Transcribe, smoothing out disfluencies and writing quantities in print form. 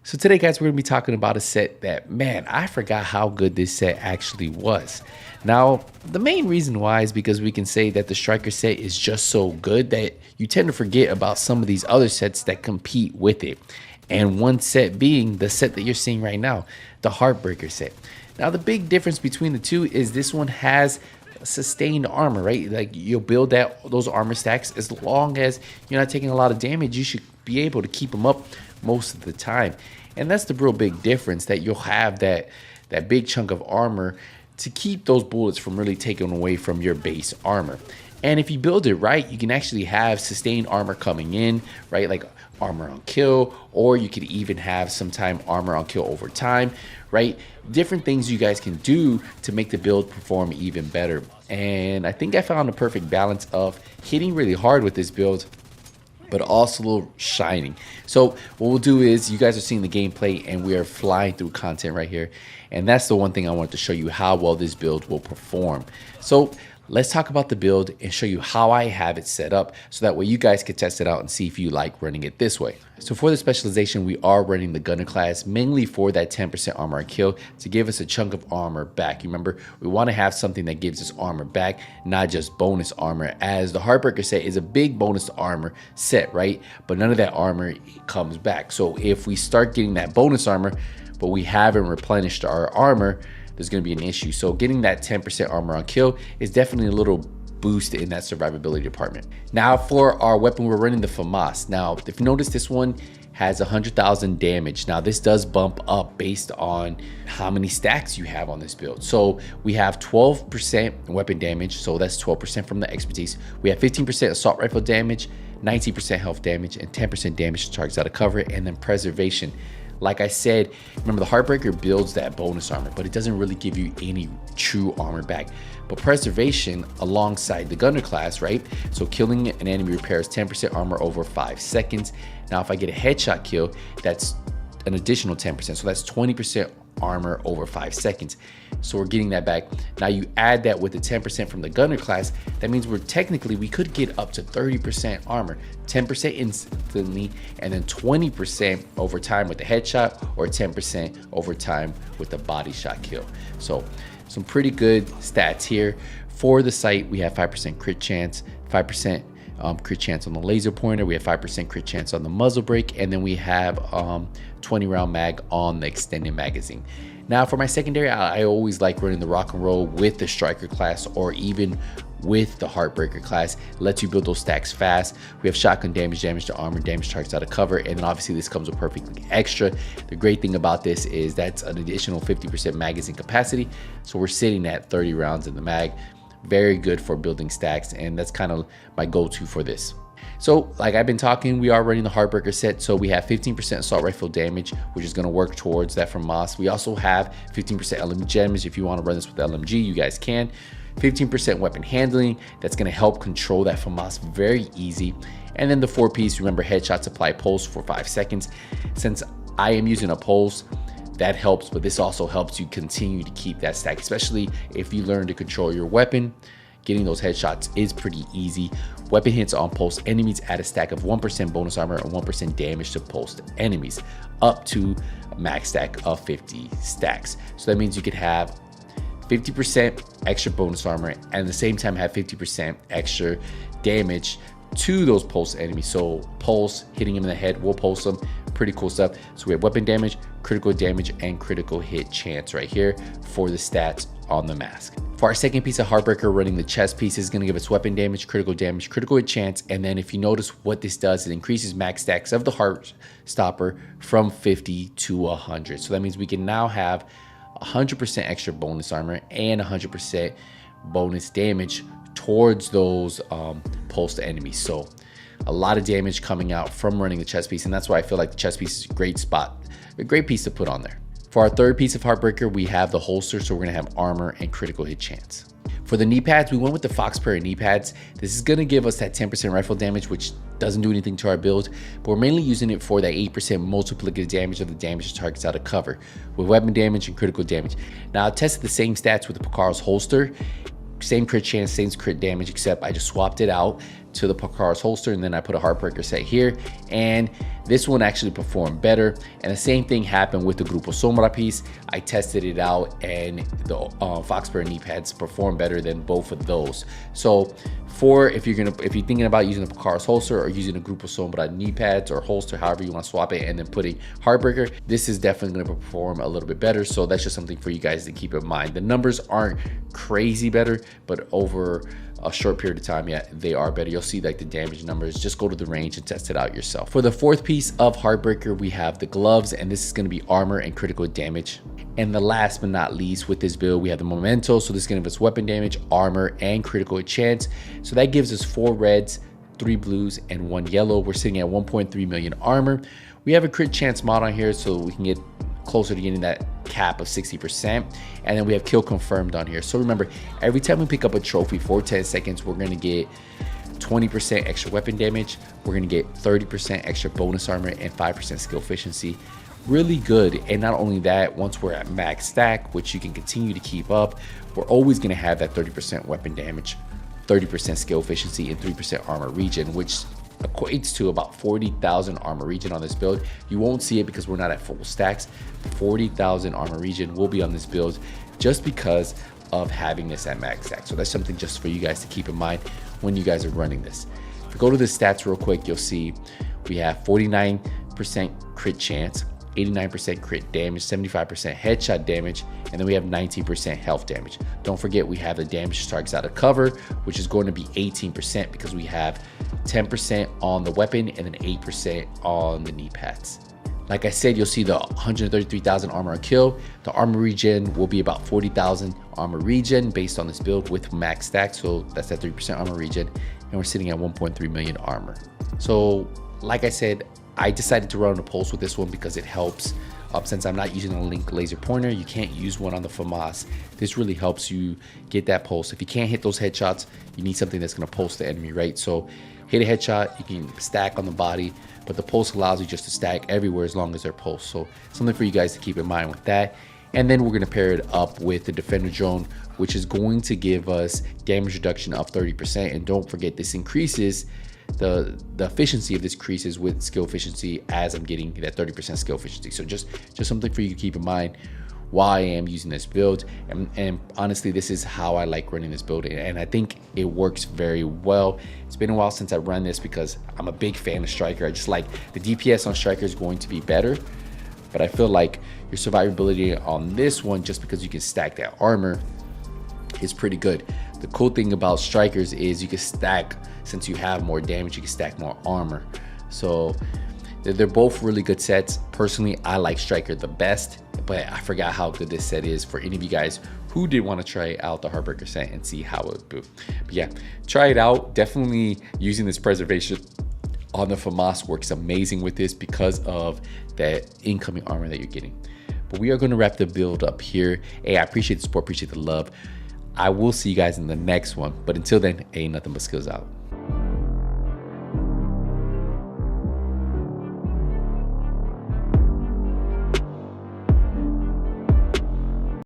So today, guys, we're going to be talking about a set that, man, I forgot how good this set actually was. Now, the main reason why is because we can say that the Striker set is just so good that you tend to forget about some of these other sets that compete with it. And one set being the set that you're seeing right now, the Heartbreaker set. Now, the big difference between the two is this one has sustained armor, right? Like you'll build those armor stacks as long as you're not taking a lot of damage. You should be able to keep them up most of the time, and that's the real big difference, that you'll have that big chunk of armor to keep those bullets from really taking away from your base armor. And if you build it right, you can actually have sustained armor coming in, right? Like armor on kill, or you could even have sometime armor on kill over time, right? Different things you guys can do to make the build perform even better. And I think I found a perfect balance of hitting really hard with this build, but also a little shining. So what we'll do is, you guys are seeing the gameplay and we are flying through content right here. And that's the one thing I wanted to show you, how well this build will perform. So let's talk about the build and show you how I have it set up, so that way you guys can test it out and see if you like running it this way. So for the specialization, we are running the gunner class mainly for that 10% armor on kill to give us a chunk of armor back. You remember, we want to have something that gives us armor back, not just bonus armor, as the Heartbreaker set is a big bonus armor set, right? But none of that armor comes back. So if we start getting that bonus armor, but we haven't replenished our armor, there's going to be an issue. So getting that 10% armor on kill is definitely a little boost in that survivability department. Now for our weapon, we're running the FAMAS. Now, if you notice, this one has 100,000 damage. Now this does bump up based on how many stacks you have on this build. So we have 12% weapon damage, so that's 12% from the expertise. We have 15% assault rifle damage, 19% health damage, and 10% damage to targets out of cover, and then preservation. Like I said, remember, the Heartbreaker builds that bonus armor, but it doesn't really give you any true armor back. But preservation alongside the gunner class, right? So killing an enemy repairs 10% armor over 5 seconds. Now, if I get a headshot kill, that's an additional 10%. So that's 20% armor over 5 seconds. So we're getting that back. Now you add that with the 10% from the gunner class, that means we could get up to 30% armor, 10% instantly, and then 20% over time with the headshot, or 10% over time with the body shot kill. So some pretty good stats here. For the sight, we have 5% crit chance, 5% crit chance on the laser pointer, we have 5% crit chance on the muzzle brake, and then we have 20 round mag on the extended magazine. Now for my secondary, I always like running the rock and roll with the Striker class, or even with the Heartbreaker class. It lets you build those stacks fast. We have shotgun damage, damage to armor, damage targets out of cover, and then obviously this comes with perfectly extra. The great thing about this is that's an additional 50% magazine capacity, so we're sitting at 30 rounds in the mag. Very good for building stacks, and that's kind of my go-to for this. So like I've been talking, we are running the Heartbreaker set. So we have 15% assault rifle damage, which is going to work towards that from Moss. We also have 15% LMG damage. If you want to run this with LMG, you guys can. 15% weapon handling, that's going to help control that FAMAS very easy. And then the 4-piece, remember, headshot supply pulse for 5 seconds. Since I am using a pulse, that helps, but this also helps you continue to keep that stack, especially if you learn to control your weapon. Getting those headshots is pretty easy. Weapon hits on pulse enemies add a stack of 1% bonus armor and 1% damage to pulsed enemies, up to a max stack of 50 stacks. So that means you could have 50% extra bonus armor and at the same time have 50% extra damage to those pulse enemies. So pulse, hitting him in the head will pulse them. Pretty cool stuff. So we have weapon damage, critical damage, and critical hit chance right here for the stats on the mask. For our second piece of Heartbreaker, running the chest piece, is going to give us weapon damage, critical hit chance, and then if you notice what this does, it increases max stacks of the Heart Stopper from 50 to 100. So that means we can now have 100% extra bonus armor and 100% bonus damage towards those pulsed enemies. So a lot of damage coming out from running the chest piece, and that's why I feel like the chest piece is a great spot, a great piece to put on there. For our third piece of Heartbreaker, we have the holster, so we're gonna have armor and critical hit chance. For the knee pads, we went with the Fox Prayer knee pads. This is gonna give us that 10% rifle damage, which doesn't do anything to our build, but we're mainly using it for that 8% multiplicative damage of the damage to targets out of cover, with weapon damage and critical damage. Now, I tested the same stats with the Picaro's holster. Same crit chance, same crit damage, except I just swapped it out to the Picar's holster, and then I put a Heartbreaker set here, and this one actually performed better. And the same thing happened with the Grupo Sombra piece. I tested it out, and the Foxbear knee pads perform better than both of those. So if you're thinking about using the Picar's holster or using the Grupo Sombra knee pads or holster, however you want to swap it, and then putting Heartbreaker, this is definitely going to perform a little bit better. So that's just something for you guys to keep in mind. The numbers aren't crazy better, but over a short period of time, yeah, they are better. You'll see like the damage numbers. Just go to the range and test it out yourself. For the fourth piece of Heartbreaker, we have the gloves, and this is going to be armor and critical damage. And the last but not least with this build, we have the memento. So this is going to give us weapon damage, armor, and critical chance. So that gives us 4 reds, 3 blues, and 1 yellow. We're sitting at 1.3 million armor. We have a crit chance mod on here, so we can get closer to getting that cap of 60%. And then we have kill confirmed on here. So remember, every time we pick up a trophy for 10 seconds, we're going to get 20% extra weapon damage. We're going to get 30% extra bonus armor and 5% skill efficiency. Really good. And not only that, once we're at max stack, which you can continue to keep up, we're always going to have that 30% weapon damage, 30% skill efficiency, and 3% armor regen, which equates to about 40,000 armor regen on this build. You won't see it because we're not at full stacks. 40,000 armor regen will be on this build just because of having this at max stack. So that's something just for you guys to keep in mind when you guys are running this. If we go to the stats real quick, you'll see we have 49% crit chance, 89% crit damage, 75% headshot damage, and then we have 19% health damage. Don't forget we have the damage targets out of cover, which is going to be 18% because we have 10% on the weapon and then 8% on the knee pads. Like I said, you'll see the 133,000 armor on kill. The armor regen will be about 40,000 armor regen based on this build with max stack. So that's that 3% armor regen, and we're sitting at 1.3 million armor. So like I said, I decided to run a pulse with this one because it helps. Since I'm not using a link laser pointer, you can't use one on the FAMAS. This really helps you get that pulse. If you can't hit those headshots, you need something that's going to pulse the enemy, right? So hit a headshot, you can stack on the body, but the pulse allows you just to stack everywhere as long as they're pulsed. So something for you guys to keep in mind with that. And then we're going to pair it up with the Defender Drone, which is going to give us damage reduction of 30%. And don't forget, this increases the efficiency of this increases with skill efficiency as I'm getting that 30% skill efficiency. So just something for you to keep in mind why I am using this build. And honestly, this is how I like running this build, and I think it works very well. It's been a while since I run this because I'm a big fan of Striker. I just like the DPS on Striker is going to be better, but I feel like your survivability on this one, just because you can stack that armor, is pretty good. The cool thing about Strikers is you can stack, since you have more damage, you can stack more armor. So they're both really good sets. Personally, I like Striker the best, but I forgot how good this set is for any of you guys who did want to try out the Heartbreaker set and see how it would do. But yeah, try it out. Definitely using this preservation on the FAMAS works amazing with this because of that incoming armor that you're getting. But we are going to wrap the build up here. Hey, I appreciate the support, appreciate the love. I will see you guys in the next one. But until then, hey, nothing but skills out.